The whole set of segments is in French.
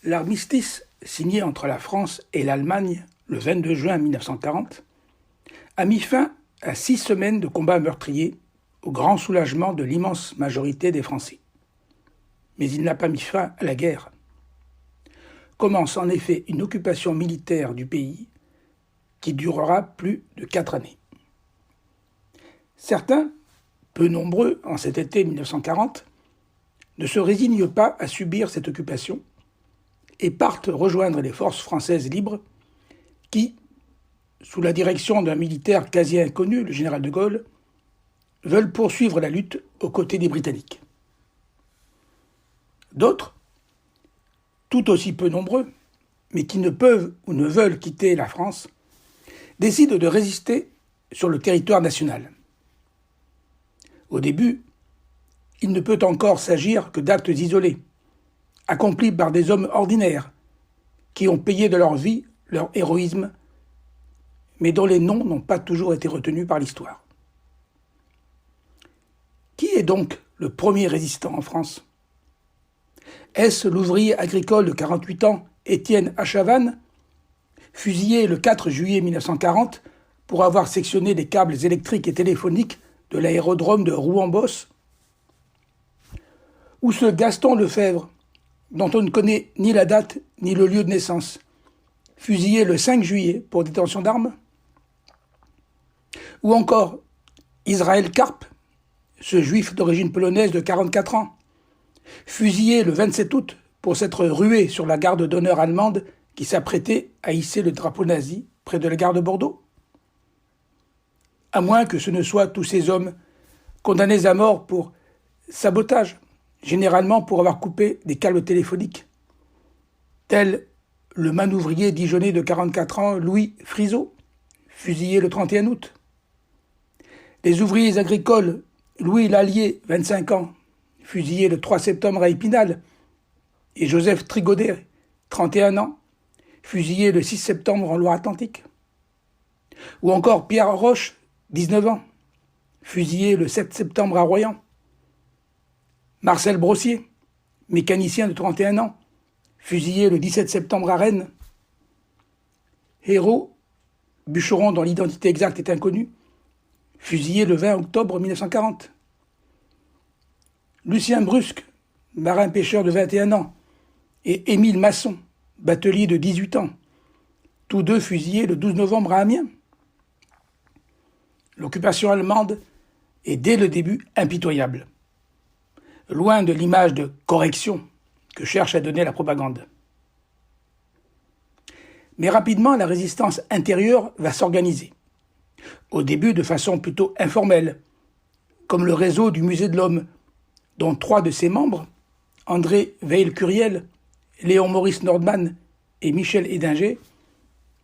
L'armistice signé entre la France et l'Allemagne le 22 juin 1940 a mis fin à 6 semaines de combats meurtriers au grand soulagement de l'immense majorité des Français. Mais il n'a pas mis fin à la guerre. Commence en effet une occupation militaire du pays qui durera plus de 4 années. Certains, peu nombreux en cet été 1940, ne se résignent pas à subir cette occupation et partent rejoindre les forces françaises libres qui, sous la direction d'un militaire quasi inconnu, le général de Gaulle, veulent poursuivre la lutte aux côtés des Britanniques. D'autres, tout aussi peu nombreux, mais qui ne peuvent ou ne veulent quitter la France, décident de résister sur le territoire national. Au début, il ne peut encore s'agir que d'actes isolés, accomplis par des hommes ordinaires, qui ont payé de leur vie leur héroïsme, mais dont les noms n'ont pas toujours été retenus par l'histoire. Qui est donc le premier résistant en France ? Est-ce l'ouvrier agricole de 48 ans, Étienne Achavanne, fusillé le 4 juillet 1940 pour avoir sectionné les câbles électriques et téléphoniques de l'aérodrome de Rouen-Bosse ? Ou ce Gaston Lefebvre, dont on ne connaît ni la date ni le lieu de naissance, fusillé le 5 juillet pour détention d'armes ? Ou encore Israël Karp, ce juif d'origine polonaise de 44 ans, fusillé le 27 août pour s'être rué sur la garde d'honneur allemande qui s'apprêtait à hisser le drapeau nazi près de la gare de Bordeaux ? À moins que ce ne soient tous ces hommes condamnés à mort pour sabotage, généralement pour avoir coupé des câbles téléphoniques, tel le manouvrier dijonnais de 44 ans Louis Friseau, fusillé le 31 août. Les ouvriers agricoles Louis Lallier, 25 ans, fusillé le 3 septembre à Épinal, et Joseph Trigaudet, 31 ans, fusillé le 6 septembre en Loire-Atlantique. Ou encore Pierre Roche, 19 ans, fusillé le 7 septembre à Royan. Marcel Brossier, mécanicien de 31 ans, fusillé le 17 septembre à Rennes. Hérault, bûcheron dont l'identité exacte est inconnue, fusillé le 20 octobre 1940. Lucien Brusque, marin-pêcheur de 21 ans, et Émile Masson, batelier de 18 ans, tous deux fusillés le 12 novembre à Amiens. L'occupation allemande est dès le début impitoyable, loin de l'image de correction que cherche à donner la propagande. Mais rapidement, la résistance intérieure va s'organiser. Au début de façon plutôt informelle, comme le réseau du Musée de l'Homme, dont 3 de ses membres, André Weil-Curiel, Léon Maurice Nordman et Michel Hédinger,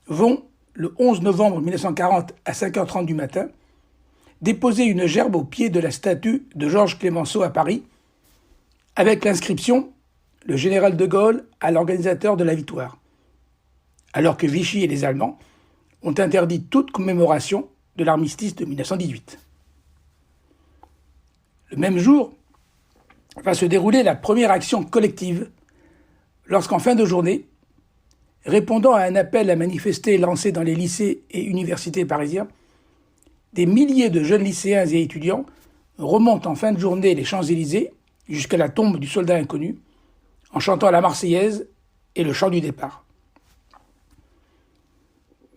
vont, le 11 novembre 1940 à 5h30 du matin, déposer une gerbe au pied de la statue de Georges Clemenceau à Paris, avec l'inscription « Le général de Gaulle à l'organisateur de la victoire », alors que Vichy et les Allemands ont interdit toute commémoration de l'armistice de 1918. Le même jour va se dérouler la première action collective lorsqu'en fin de journée, répondant à un appel à manifester lancé dans les lycées et universités parisiens, des milliers de jeunes lycéens et étudiants remontent en fin de journée les Champs-Élysées jusqu'à la tombe du soldat inconnu, en chantant la Marseillaise et le chant du départ.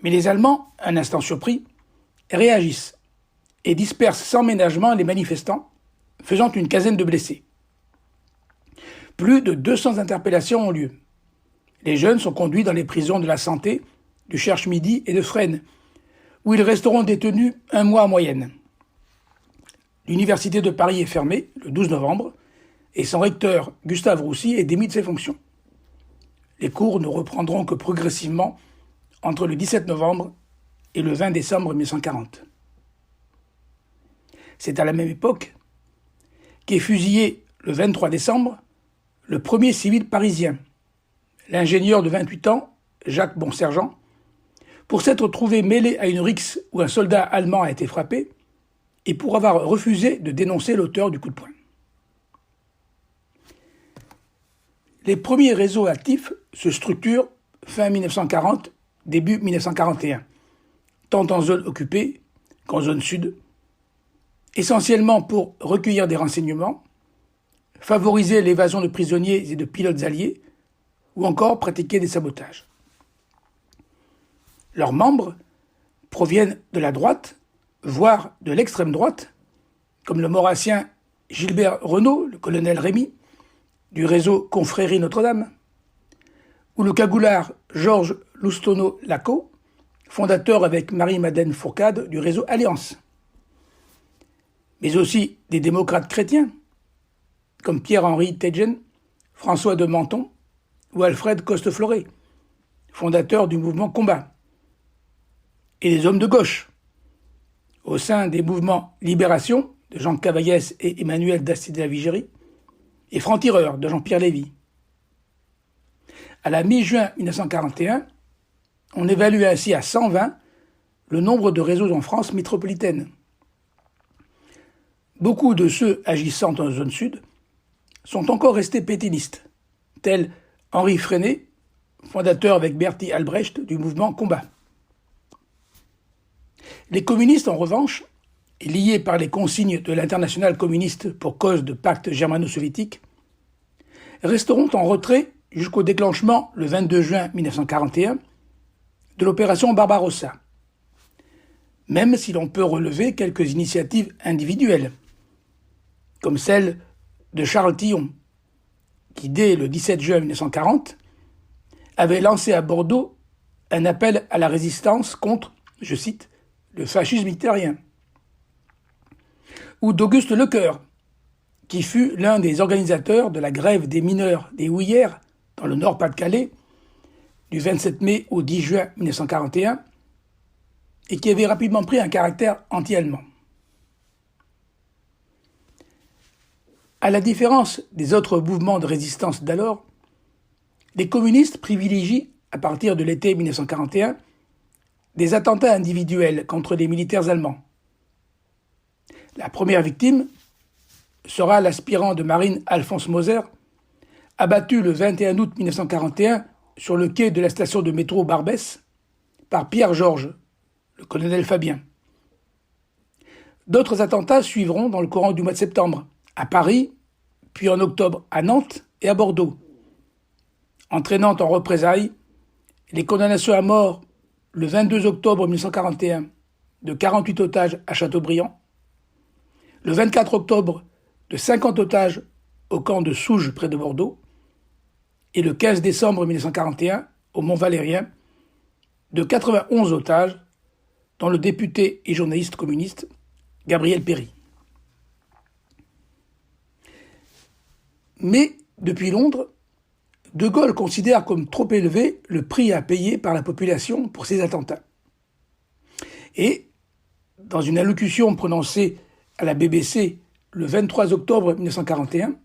Mais les Allemands, un instant surpris, réagissent et dispersent sans ménagement les manifestants, faisant une quinzaine de blessés. Plus de 200 interpellations ont lieu. Les jeunes sont conduits dans les prisons de la Santé, du Cherche-Midi et de Fresnes, où ils resteront détenus 1 mois en moyenne. L'université de Paris est fermée le 12 novembre et son recteur, Gustave Roussy, est démis de ses fonctions. Les cours ne reprendront que progressivement entre le 17 novembre et le 20 décembre 1940. C'est à la même époque qu'est fusillé le 23 décembre le premier civil parisien, l'ingénieur de 28 ans, Jacques Bonsergent, pour s'être trouvé mêlé à une rixe où un soldat allemand a été frappé et pour avoir refusé de dénoncer l'auteur du coup de poing. Les premiers réseaux actifs se structure fin 1940, début 1941, tant en zone occupée qu'en zone sud, essentiellement pour recueillir des renseignements, favoriser l'évasion de prisonniers et de pilotes alliés, ou encore pratiquer des sabotages. Leurs membres proviennent de la droite, voire de l'extrême droite, comme le maurassien Gilbert Renaud, le colonel Rémy, du réseau Confrérie Notre-Dame, ou le cagoulard Georges Loustonneau-Lacot, fondateur avec Marie-Madeleine Fourcade du réseau Alliance. Mais aussi des démocrates chrétiens, comme Pierre-Henri Teitgen, François de Menton ou Alfred Costefleuret, fondateur du mouvement Combat, et des hommes de gauche, au sein des mouvements Libération de Jean Cavaillès et Emmanuel Dacier de la Vigerie, et Francs-Tireurs de Jean-Pierre Lévy. À la mi-juin 1941, on évalue ainsi à 120 le nombre de réseaux en France métropolitaine. Beaucoup de ceux agissant en zone sud sont encore restés pétainistes, tels Henri Freinet, fondateur avec Bertie Albrecht du mouvement Combat. Les communistes, en revanche, liés par les consignes de l'Internationale communiste pour cause de pacte germano-soviétique, resteront en retrait jusqu'au déclenchement, le 22 juin 1941, de l'opération Barbarossa, même si l'on peut relever quelques initiatives individuelles, comme celle de Charles Tillon, qui, dès le 17 juin 1940, avait lancé à Bordeaux un appel à la résistance contre, je cite, le fascisme hitlérien, ou d'Auguste Lecoeur, qui fut l'un des organisateurs de la grève des mineurs des Houillères dans le Nord-Pas-de-Calais du 27 mai au 10 juin 1941 et qui avait rapidement pris un caractère anti-allemand. À la différence des autres mouvements de résistance d'alors, les communistes privilégient, à partir de l'été 1941, des attentats individuels contre les militaires allemands. La première victime sera l'aspirant de marine Alphonse Moser, abattu le 21 août 1941 sur le quai de la station de métro Barbès par Pierre Georges, le colonel Fabien. D'autres attentats suivront dans le courant du mois de septembre, à Paris, puis en octobre à Nantes et à Bordeaux, entraînant en représailles les condamnations à mort le 22 octobre 1941 de 48 otages à Châteaubriand, le 24 octobre de 50 otages au camp de Souges près de Bordeaux, et le 15 décembre 1941 au Mont-Valérien de 91 otages, dont le député et journaliste communiste Gabriel Péry. Mais, depuis Londres, De Gaulle considère comme trop élevé le prix à payer par la population pour ces attentats. Et, dans une allocution prononcée à la BBC le 23 octobre 1941,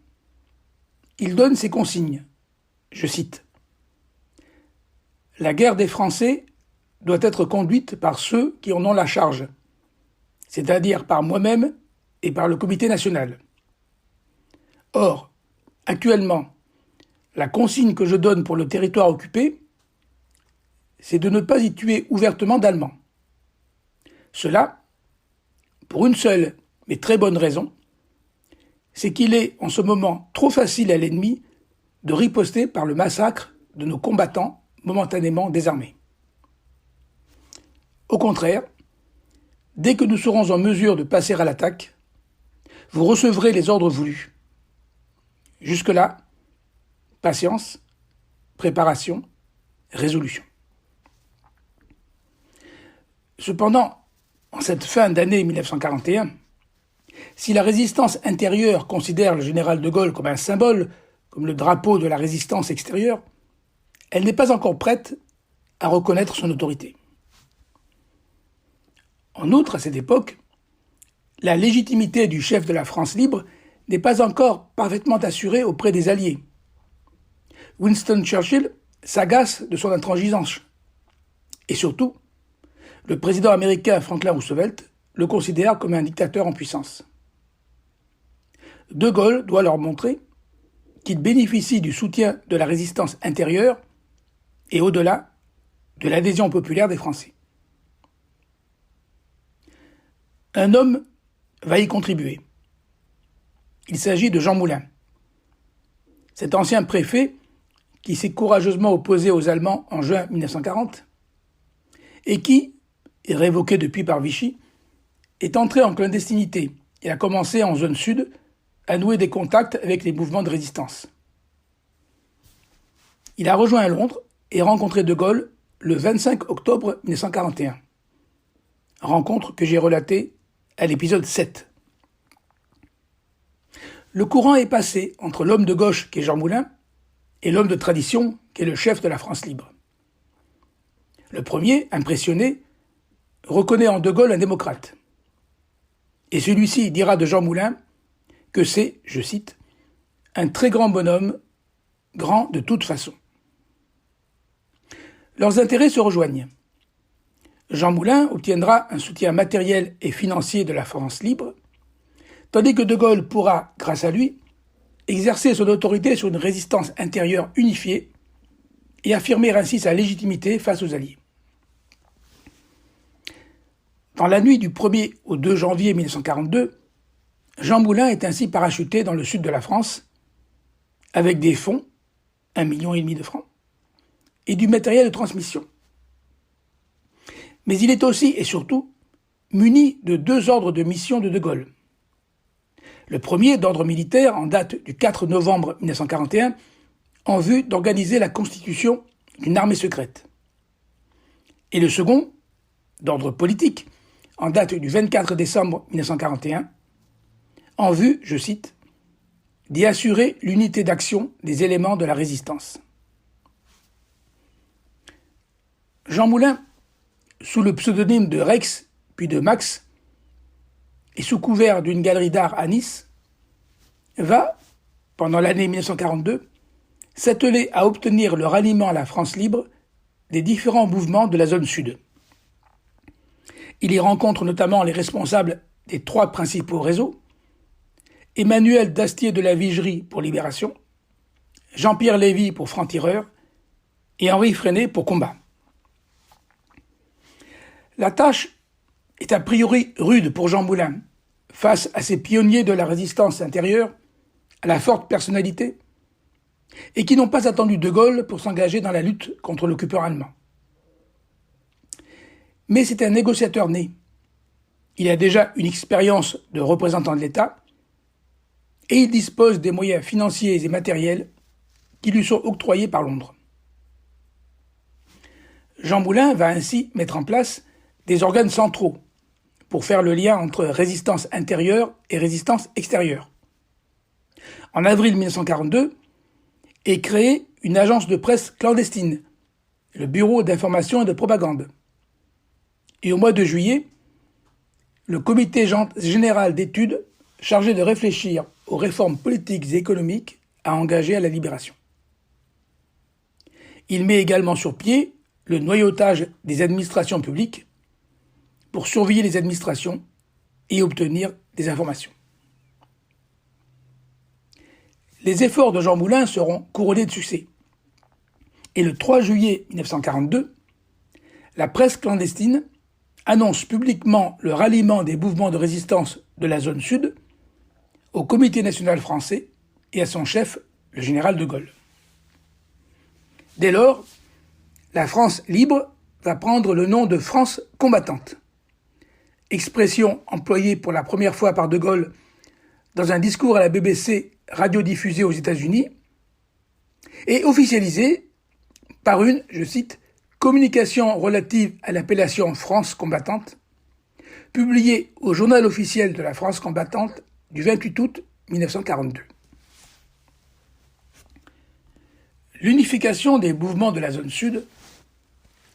il donne ces consignes. Je cite : « La guerre des Français doit être conduite par ceux qui en ont la charge, c'est-à-dire par moi-même et par le Comité national. Or, actuellement, la consigne que je donne pour le territoire occupé, c'est de ne pas y tuer ouvertement d'Allemands. Cela, pour une seule mais très bonne raison, c'est qu'il est en ce moment trop facile à l'ennemi de riposter par le massacre de nos combattants momentanément désarmés. Au contraire, dès que nous serons en mesure de passer à l'attaque, vous recevrez les ordres voulus. Jusque-là, patience, préparation, résolution. » Cependant, en cette fin d'année 1941, si la résistance intérieure considère le général de Gaulle comme un symbole, comme le drapeau de la résistance extérieure, elle n'est pas encore prête à reconnaître son autorité. En outre, à cette époque, la légitimité du chef de la France libre n'est pas encore parfaitement assurée auprès des Alliés. Winston Churchill s'agace de son intransigeance. Et surtout, le président américain Franklin Roosevelt le considère comme un dictateur en puissance. De Gaulle doit leur montrer qu'il bénéficie du soutien de la résistance intérieure et au-delà de l'adhésion populaire des Français. Un homme va y contribuer. Il s'agit de Jean Moulin. Cet ancien préfet qui s'est courageusement opposé aux Allemands en juin 1940 et qui, révoqué depuis par Vichy, est entré en clandestinité et a commencé en zone sud à nouer des contacts avec les mouvements de résistance. Il a rejoint Londres et rencontré De Gaulle le 25 octobre 1941. Rencontre que j'ai relatée à l'épisode 7. Le courant est passé entre l'homme de gauche qui est Jean Moulin et l'homme de tradition qui est le chef de la France libre. Le premier, impressionné, reconnaît en De Gaulle un démocrate. Et celui-ci dira de Jean Moulin que c'est, je cite, « un très grand bonhomme, grand de toute façon ». Leurs intérêts se rejoignent. Jean Moulin obtiendra un soutien matériel et financier de la France libre, tandis que De Gaulle pourra, grâce à lui, exercer son autorité sur une résistance intérieure unifiée et affirmer ainsi sa légitimité face aux Alliés. Dans la nuit du 1er au 2 janvier 1942, Jean Moulin est ainsi parachuté dans le sud de la France avec des fonds, 1,5 million de francs, et du matériel de transmission. Mais il est aussi et surtout muni de 2 ordres de mission de Gaulle. Le premier, d'ordre militaire, en date du 4 novembre 1941, en vue d'organiser la constitution d'une armée secrète. Et le second, d'ordre politique, en date du 24 décembre 1941, en vue, je cite, d'y assurer l'unité d'action des éléments de la résistance. Jean Moulin, sous le pseudonyme de Rex puis de Max, et sous couvert d'une galerie d'art à Nice, va, pendant l'année 1942, s'atteler à obtenir le ralliement à la France libre des différents mouvements de la zone sud. Il y rencontre notamment les responsables des 3 principaux réseaux, Emmanuel Dastier de la Vigerie pour Libération, Jean-Pierre Lévy pour Franc-Tireur et Henri Freinet pour Combat. La tâche est a priori rude pour Jean Moulin, face à ces pionniers de la résistance intérieure, à la forte personnalité, et qui n'ont pas attendu De Gaulle pour s'engager dans la lutte contre l'occupant allemand. Mais c'est un négociateur né. Il a déjà une expérience de représentant de l'État, et il dispose des moyens financiers et matériels qui lui sont octroyés par Londres. Jean Moulin va ainsi mettre en place des organes centraux pour faire le lien entre résistance intérieure et résistance extérieure. En avril 1942 est créée une agence de presse clandestine, le Bureau d'information et de propagande. Et au mois de juillet, le Comité général d'études chargé de réfléchir aux réformes politiques et économiques a engagé à la Libération. Il met également sur pied le noyautage des administrations publiques pour surveiller les administrations et obtenir des informations. Les efforts de Jean Moulin seront couronnés de succès. Et le 3 juillet 1942, la presse clandestine annonce publiquement le ralliement des mouvements de résistance de la zone sud au Comité national français et à son chef, le général de Gaulle. Dès lors, la France libre va prendre le nom de France combattante, expression employée pour la première fois par De Gaulle dans un discours à la BBC radiodiffusé aux États-Unis, et officialisée par une, je cite, communication relative à l'appellation France combattante, publiée au journal officiel de la France combattante du 28 août 1942. L'unification des mouvements de la zone sud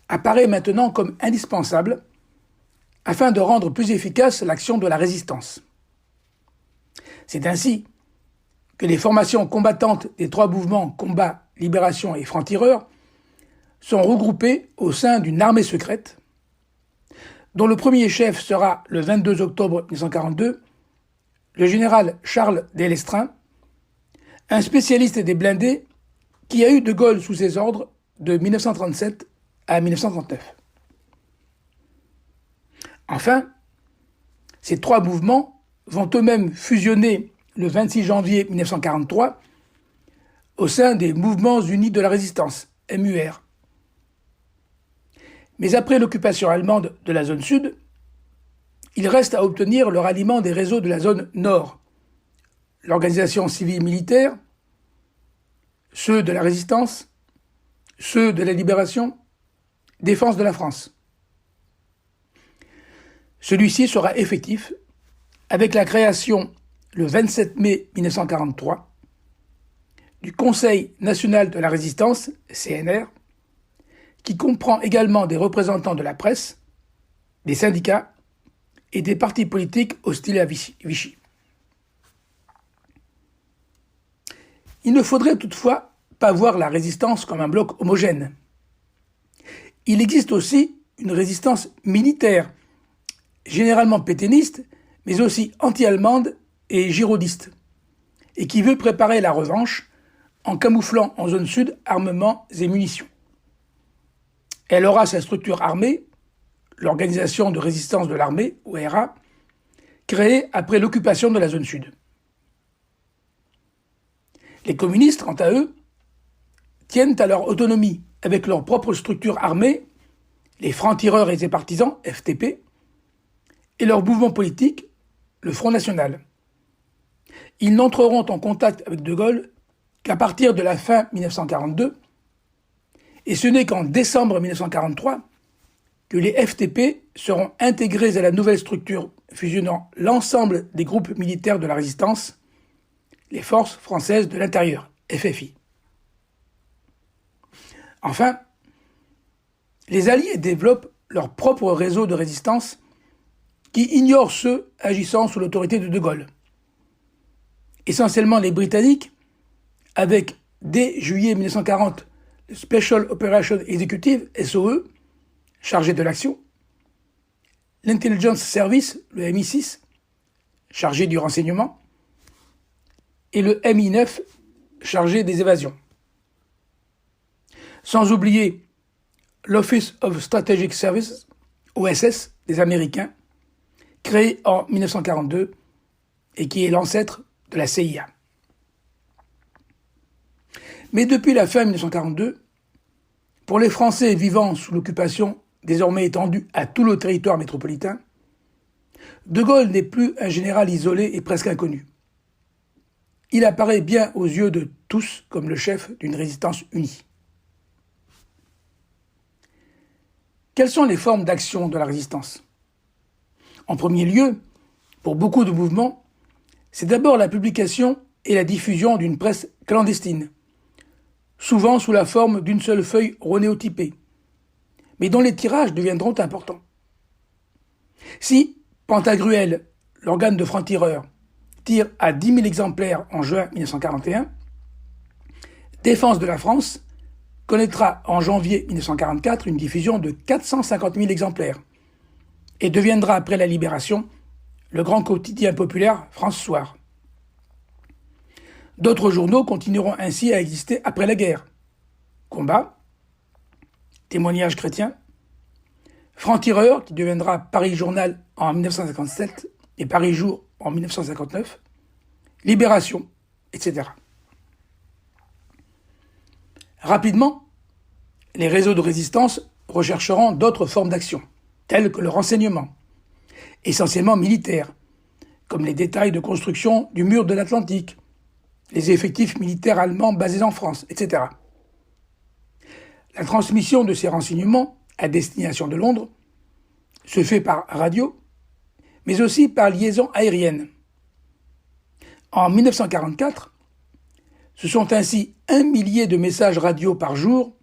apparaît maintenant comme indispensable afin de rendre plus efficace l'action de la résistance. C'est ainsi que les formations combattantes des 3 mouvements Combat, Libération et Franc-Tireur sont regroupées au sein d'une armée secrète, dont le premier chef sera, le 22 octobre 1942, le général Charles Delestraint, un spécialiste des blindés qui a eu De Gaulle sous ses ordres de 1937 à 1939. Enfin, ces trois mouvements vont eux-mêmes fusionner le 26 janvier 1943 au sein des Mouvements Unis de la Résistance, MUR. Mais après l'occupation allemande de la zone sud, il reste à obtenir le ralliement des réseaux de la zone nord, l'organisation civile militaire, ceux de la résistance, ceux de la libération, défense de la France. Celui-ci sera effectif avec la création, le 27 mai 1943, du Conseil national de la résistance, CNR, qui comprend également des représentants de la presse, des syndicats et des partis politiques hostiles à Vichy. Il ne faudrait toutefois pas voir la résistance comme un bloc homogène. Il existe aussi une résistance militaire, généralement pétainiste, mais aussi anti-allemande et girondiste, et qui veut préparer la revanche en camouflant en zone sud armements et munitions. Elle aura sa structure armée, l'Organisation de résistance de l'armée, ORA, créée après l'occupation de la zone sud. Les communistes, quant à eux, tiennent à leur autonomie avec leur propre structure armée, les francs-tireurs et ses partisans, FTP, et leur mouvement politique, le Front National. Ils n'entreront en contact avec De Gaulle qu'à partir de la fin 1942, et ce n'est qu'en décembre 1943 que les FTP seront intégrés à la nouvelle structure fusionnant l'ensemble des groupes militaires de la résistance, les Forces françaises de l'intérieur, FFI. Enfin, les Alliés développent leur propre réseau de résistance qui ignore ceux agissant sous l'autorité de De Gaulle. Essentiellement les Britanniques, avec, dès juillet 1940, le Special Operations Executive, SOE, chargé de l'action, l'Intelligence Service, le MI6, chargé du renseignement, et le MI9, chargé des évasions. Sans oublier l'Office of Strategic Services, OSS, des Américains, créé en 1942 et qui est l'ancêtre de la CIA. Mais depuis la fin 1942, pour les Français vivant sous l'occupation désormais étendue à tout le territoire métropolitain, De Gaulle n'est plus un général isolé et presque inconnu. Il apparaît bien aux yeux de tous comme le chef d'une résistance unie. Quelles sont les formes d'action de la résistance ? En premier lieu, pour beaucoup de mouvements, c'est d'abord la publication et la diffusion d'une presse clandestine, souvent sous la forme d'une seule feuille renéotypée, mais dont les tirages deviendront importants. Si Pantagruel, l'organe de francs-tireurs, tire à 10 000 exemplaires en juin 1941, Défense de la France connaîtra en janvier 1944 une diffusion de 450 000 exemplaires et deviendra après la Libération le grand quotidien populaire France Soir. D'autres journaux continueront ainsi à exister après la guerre. Combat, Témoignages chrétiens, Franc-Tireur, qui deviendra Paris Journal en 1957 et Paris Jour en 1959, Libération, etc. Rapidement, les réseaux de résistance rechercheront d'autres formes d'action, telles que le renseignement, essentiellement militaire, comme les détails de construction du mur de l'Atlantique, les effectifs militaires allemands basés en France, etc. La transmission de ces renseignements à destination de Londres se fait par radio, mais aussi par liaison aérienne. En 1944, ce sont ainsi 1 millier de messages radio par jour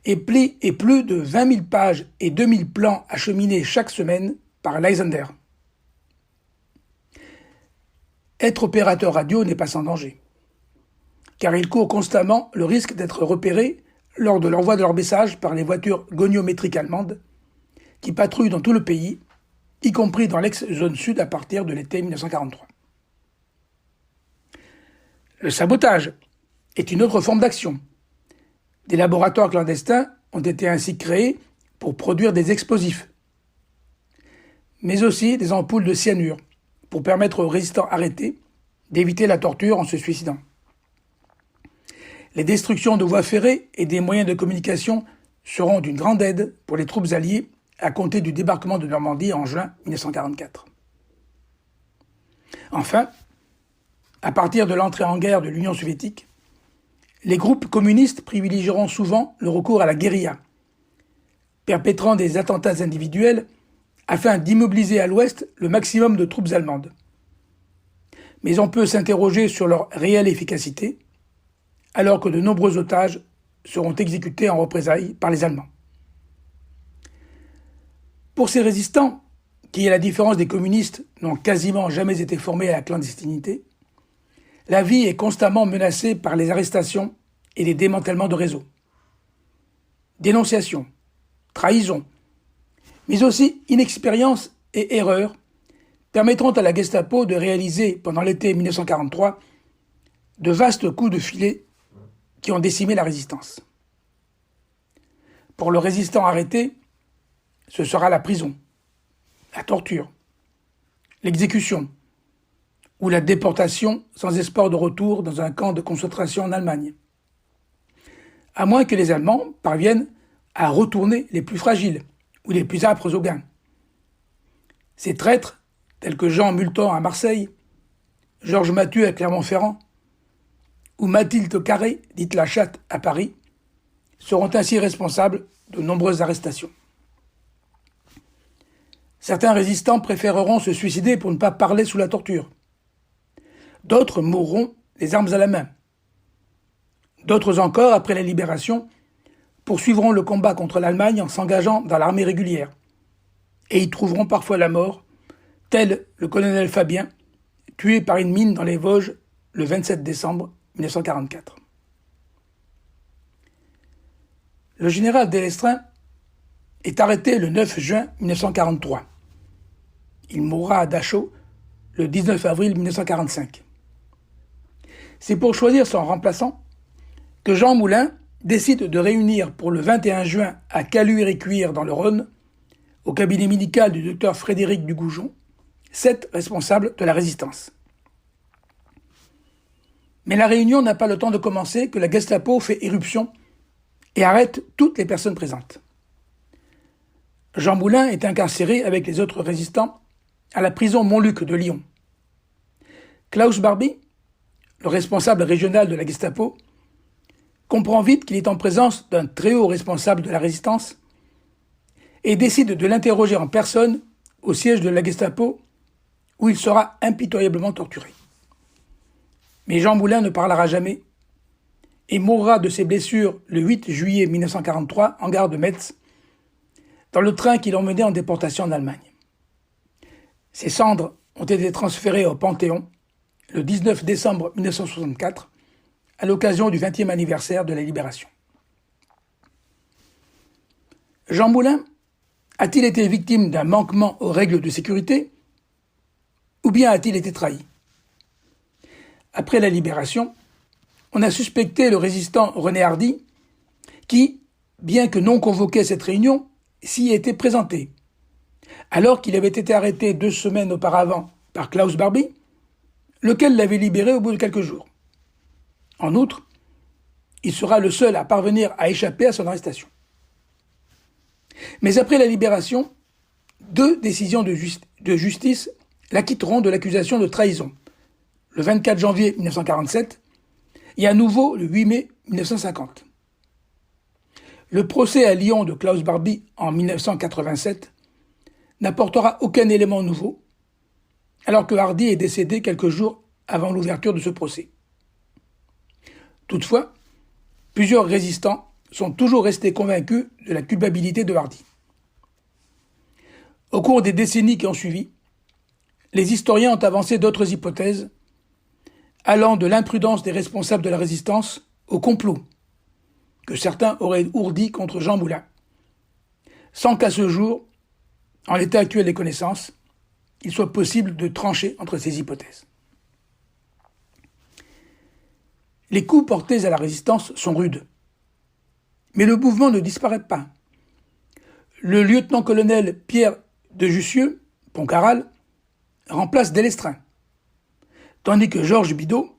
et plus de 20 000 pages et 2 000 plans acheminés chaque semaine par Lysander. Être opérateur radio n'est pas sans danger, car il court constamment le risque d'être repéré lors de l'envoi de leurs messages par les voitures goniométriques allemandes qui patrouillent dans tout le pays, y compris dans l'ex-zone sud à partir de l'été 1943. Le sabotage est une autre forme d'action, Des laboratoires clandestins ont été ainsi créés pour produire des explosifs, mais aussi des ampoules de cyanure pour permettre aux résistants arrêtés d'éviter la torture en se suicidant. Les destructions de voies ferrées et des moyens de communication seront d'une grande aide pour les troupes alliées à compter du débarquement de Normandie en juin 1944. Enfin, à partir de l'entrée en guerre de l'Union soviétique, les groupes communistes privilégieront souvent le recours à la guérilla, perpétrant des attentats individuels afin d'immobiliser à l'ouest le maximum de troupes allemandes. Mais on peut s'interroger sur leur réelle efficacité, alors que de nombreux otages seront exécutés en représailles par les Allemands. Pour ces résistants, qui, à la différence des communistes, n'ont quasiment jamais été formés à la clandestinité, la vie est constamment menacée par les arrestations et les démantèlements de réseaux. Dénonciations, trahison, mais aussi inexpérience et erreur permettront à la Gestapo de réaliser, pendant l'été 1943, de vastes coups de filet qui ont décimé la résistance. Pour le résistant arrêté, ce sera la prison, la torture, l'exécution ou la déportation sans espoir de retour dans un camp de concentration en Allemagne. À moins que les Allemands parviennent à retourner les plus fragiles ou les plus âpres au gain. Ces traîtres, tels que Jean Multan à Marseille, Georges Mathieu à Clermont-Ferrand ou Mathilde Carré, dite la Chatte, à Paris, seront ainsi responsables de nombreuses arrestations. Certains résistants préféreront se suicider pour ne pas parler sous la torture. D'autres mourront les armes à la main. D'autres encore, après la libération, poursuivront le combat contre l'Allemagne en s'engageant dans l'armée régulière et y trouveront parfois la mort, tel le colonel Fabien, tué par une mine dans les Vosges le 27 décembre 1944. Le général Delestraint est arrêté le 9 juin 1943. Il mourra à Dachau le 19 avril 1945. C'est pour choisir son remplaçant que Jean Moulin décide de réunir pour le 21 juin à Caluire-et-Cuire dans le Rhône, au cabinet médical du docteur Frédéric Dugoujon, 7 responsables de la résistance. Mais la réunion n'a pas le temps de commencer que la Gestapo fait éruption et arrête toutes les personnes présentes. Jean Moulin est incarcéré avec les autres résistants à la prison Montluc de Lyon. Klaus Barbie, le responsable régional de la Gestapo, comprend vite qu'il est en présence d'un très haut responsable de la résistance et décide de l'interroger en personne au siège de la Gestapo où il sera impitoyablement torturé. Mais Jean Moulin ne parlera jamais et mourra de ses blessures le 8 juillet 1943 en gare de Metz, dans le train qui l'emmenait en déportation en Allemagne. Ses cendres ont été transférées au Panthéon le 19 décembre 1964, à l'occasion du 20e anniversaire de la Libération. Jean Moulin a-t-il été victime d'un manquement aux règles de sécurité ou bien a-t-il été trahi? Après la Libération, on a suspecté le résistant René Hardy qui, bien que non convoqué à cette réunion, s'y était présenté, alors qu'il avait été arrêté 2 semaines auparavant par Klaus Barbie, lequel l'avait libéré au bout de quelques jours. En outre, il sera le seul à parvenir à échapper à son arrestation. Mais après la Libération, 2 décisions de justice l'acquitteront de l'accusation de trahison, le 24 janvier 1947 et à nouveau le 8 mai 1950. Le procès à Lyon de Klaus Barbie en 1987 n'apportera aucun élément nouveau, alors que Hardy est décédé quelques jours avant l'ouverture de ce procès. Toutefois, plusieurs résistants sont toujours restés convaincus de la culpabilité de Hardy. Au cours des décennies qui ont suivi, les historiens ont avancé d'autres hypothèses, allant de l'imprudence des responsables de la résistance au complot que certains auraient ourdi contre Jean Moulin, sans qu'à ce jour, en l'état actuel des connaissances, il soit possible de trancher entre ces hypothèses. Les coups portés à la résistance sont rudes. Mais le mouvement ne disparaît pas. Le lieutenant-colonel Pierre de Jussieu, Poncaral, remplace Delestraint, tandis que Georges Bidault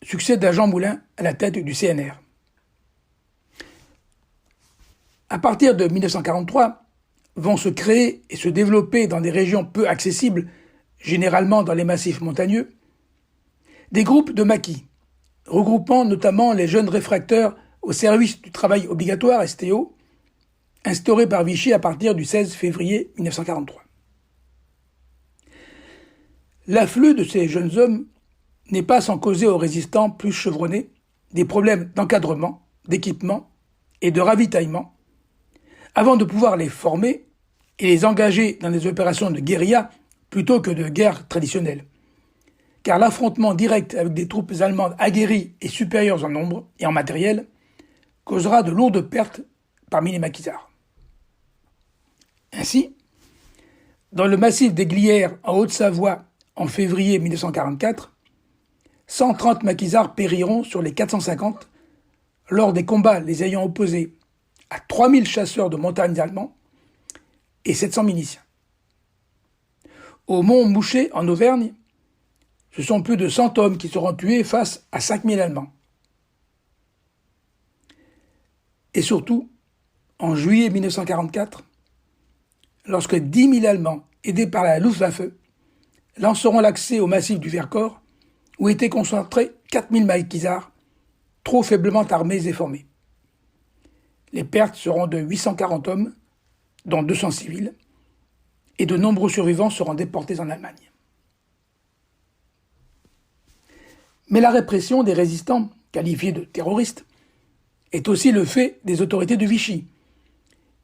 succède à Jean Moulin à la tête du CNR. À partir de 1943, vont se créer et se développer dans des régions peu accessibles, généralement dans les massifs montagneux, des groupes de maquis, regroupant notamment les jeunes réfractaires au service du travail obligatoire, STO, instauré par Vichy à partir du 16 février 1943. L'afflux de ces jeunes hommes n'est pas sans causer aux résistants plus chevronnés des problèmes d'encadrement, d'équipement et de ravitaillement, avant de pouvoir les former et les engager dans des opérations de guérilla plutôt que de guerre traditionnelle. Car l'affrontement direct avec des troupes allemandes aguerries et supérieures en nombre et en matériel causera de lourdes pertes parmi les maquisards. Ainsi, dans le massif des Glières en Haute-Savoie en février 1944, 130 maquisards périront sur les 450 lors des combats les ayant opposés à 3000 chasseurs de montagne allemands et 700 miliciens. Au Mont Mouchet, en Auvergne, ce sont plus de 100 hommes qui seront tués face à 5000 Allemands. Et surtout, en juillet 1944, lorsque 10 000 Allemands, aidés par la Luftwaffe, lanceront l'accès au massif du Vercors, où étaient concentrés 4000 maquisards, trop faiblement armés et formés. Les pertes seront de 840 hommes, dont 200 civils, et de nombreux survivants seront déportés en Allemagne. Mais la répression des résistants, qualifiés de terroristes, est aussi le fait des autorités de Vichy,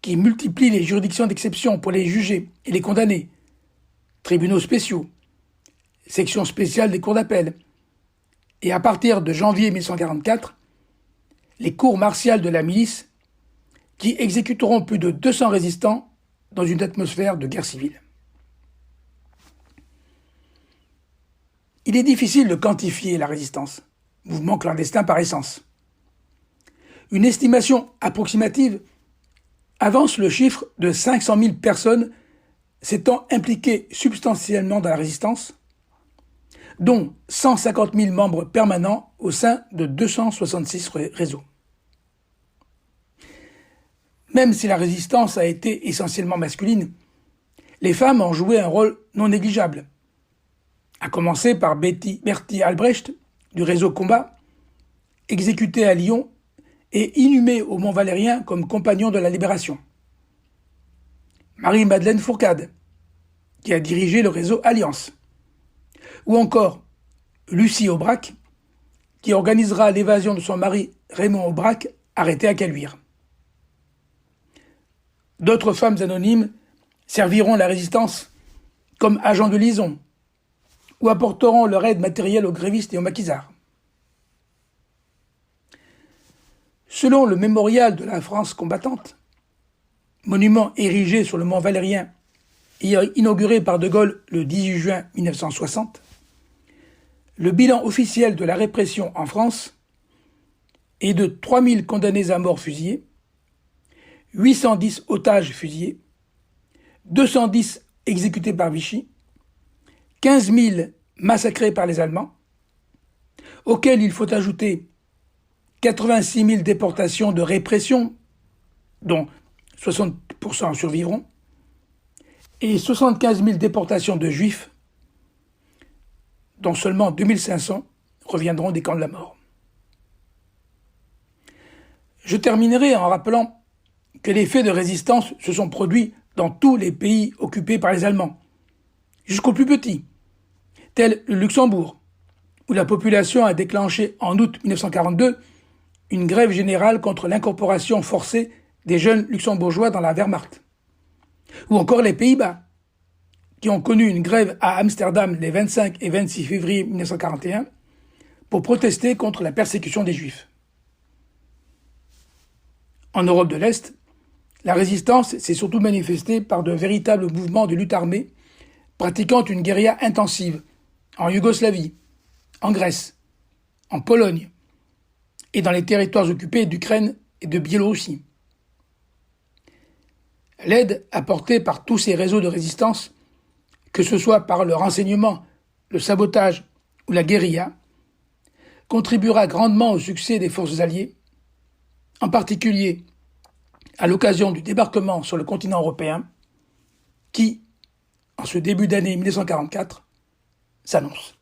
qui multiplient les juridictions d'exception pour les juger et les condamner, tribunaux spéciaux, sections spéciales des cours d'appel, et à partir de janvier 1944, les cours martiales de la milice, qui exécuteront plus de 200 résistants dans une atmosphère de guerre civile. Il est difficile de quantifier la résistance, mouvement clandestin par essence. Une estimation approximative avance le chiffre de 500 000 personnes s'étant impliquées substantiellement dans la résistance, dont 150 000 membres permanents au sein de 266 réseaux. Même si la résistance a été essentiellement masculine, les femmes ont joué un rôle non négligeable, à commencer par Bertie Albrecht, du réseau Combat, exécutée à Lyon et inhumée au Mont-Valérien comme compagnon de la Libération. Marie-Madeleine Fourcade, qui a dirigé le réseau Alliance. Ou encore Lucie Aubrac, qui organisera l'évasion de son mari Raymond Aubrac, arrêté à Caluire. D'autres femmes anonymes serviront la résistance comme agents de liaison ou apporteront leur aide matérielle aux grévistes et aux maquisards. Selon le mémorial de la France combattante, monument érigé sur le mont Valérien et inauguré par De Gaulle le 18 juin 1960, le bilan officiel de la répression en France est de 3000 condamnés à mort fusillés, 810 otages fusillés, 210 exécutés par Vichy, 15 000 massacrés par les Allemands, auxquels il faut ajouter 86 000 déportations de répression, dont 60% survivront, et 75 000 déportations de Juifs, dont seulement 2500 reviendront des camps de la mort. Je terminerai en rappelant que les faits de résistance se sont produits dans tous les pays occupés par les Allemands, jusqu'aux plus petits, tels le Luxembourg, où la population a déclenché en août 1942 une grève générale contre l'incorporation forcée des jeunes luxembourgeois dans la Wehrmacht. Ou encore les Pays-Bas, qui ont connu une grève à Amsterdam les 25 et 26 février 1941 pour protester contre la persécution des Juifs. En Europe de l'Est, la résistance s'est surtout manifestée par de véritables mouvements de lutte armée pratiquant une guérilla intensive en Yougoslavie, en Grèce, en Pologne et dans les territoires occupés d'Ukraine et de Biélorussie. L'aide apportée par tous ces réseaux de résistance, que ce soit par le renseignement, le sabotage ou la guérilla, contribuera grandement au succès des forces alliées, en particulier à l'occasion du débarquement sur le continent européen, qui, en ce début d'année 1944, s'annonce.